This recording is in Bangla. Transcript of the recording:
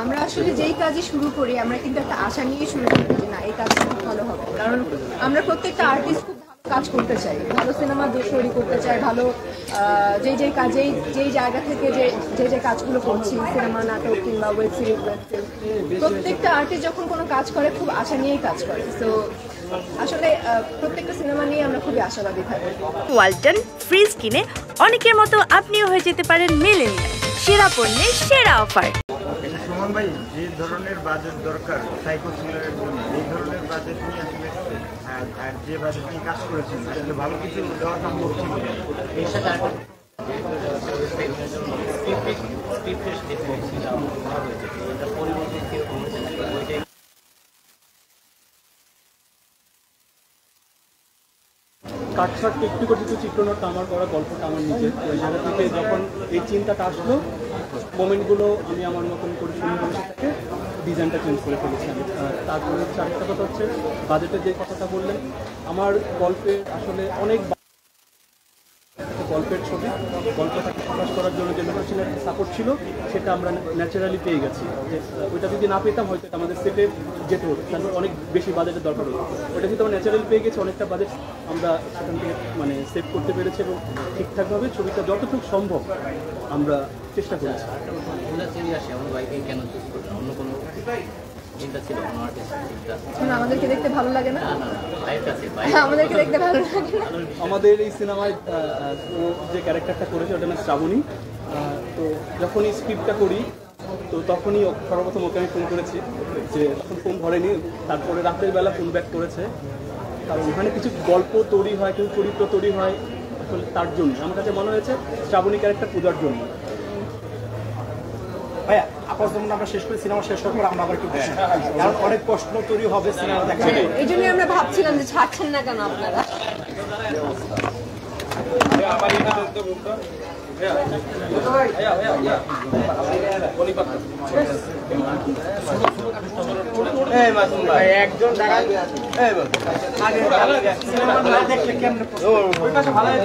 আমরা আসলে যেই কাজই শুরু করি আমরা কিন্তু একটা আশা নিয়ে শুরু করি যে না এই কাজটা খুব ভালো হবে, কারণ আমরা প্রত্যেকটা আর্টিস্ট খুব ভালো কাজ করতে চাই, ভালো সিনেমা তৈরি করতে চাই, ভালো যেই কাজেই যেই জায়গা থেকে যে কাজগুলো করছি, সিনেমা, নাটক কিংবা ওয়েব সিরিজ, প্রত্যেকটা আর্টিস্ট যখন কোনো কাজ করে খুব আশা নিয়েই কাজ করে। তো আসলে প্রত্যেকটা সিনেমা নিয়ে আমরা খুবই আশাবাদী থাকি। ওয়ালটন ফ্রিজ কিনে অনেকের মতো আপনিও হয়ে যেতে পারেন মিলেনিয়াল, সেরা পণ্যের সেরা অফার। সুমন ভাই, যে ধরনের বাজেট দরকার সাইকো থ্রিলারের জন্য, এই ধরনের বাজেট নিয়ে আসলে আর যে বাজেট নিয়ে কাজ করেছেন আসলে ভালো কিছু দেওয়া সম্ভব ছিল। এর সাথে কাটছাট একটু কথিত চিত্রনাট্য আমার করা, গল্পটা আমার নিজের, ওই জায়গা থেকে যখন এই চিন্তাটা আসলো মোমেন্টগুলো আমি আমার মতন করে সুন্দর সেটাকে ডিজাইনটা চেঞ্জ করে ফেলেছি আমি। তারপরে হচ্ছে আরেকটা কথা হচ্ছে বাজেটের যে কথাটা বললেন, আমার গল্পের আসলে অনেক গল্পের ছবি, গল্পটাকে প্রকাশ করার জন্য যে লোকেশনের সাপোর্ট ছিল সেটা আমরা ন্যাচারালি পেয়ে গেছি। যে ওইটা যদি না পেতাম হয়তো আমাদের সেটে যেতে হতো, তারপর অনেক বেশি বাজেটের দরকার হতো। ওটা যেহেতু আমরা ন্যাচারালি পেয়ে গেছি, অনেকটা বাজেট আমরা সেখান থেকে সেভ করতে পেরেছি এবং ঠিকঠাকভাবে ছবিটা যতটুকু সম্ভব আমরা চেষ্টা করেছি। আমাদেরকে দেখতে ভালো লাগে না, আমাদেরকে দেখতে ভালো লাগে না। আমাদের এই সিনেমায় ও যে ক্যারেক্টারটা করেছে ওটা নাম শ্রাবণী। তো যখনই স্ক্রিপ্টটা করি তো তখনই সর্বপ্রথম ওকে আমি ফোন করেছি, যে তখন ফোন ধরেনি, তারপরে রাতের বেলা ফোন ব্যাক করেছে। কারণ ওখানে কিছু গল্প তৈরি হয়, কিছু চরিত্র তৈরি হয় আসলে তার জন্য আমার কাছে মনে হয়েছে শ্রাবণী ক্যারেক্টার পূজার জন্য। ভাইয়া আপাতত আমরা শেষ করে সিনেমা শেষ হওয়ার পর আমরা আবার একটু বসি, কারণ অনেক প্রশ্ন তৈরি হবে সিনেমা দেখা। এই জন্যই আমরা ভাবছিলাম যে ছাড়ছেন না কেন আপনারা। একজন সিনেমা না দেখলে কেমন ভালো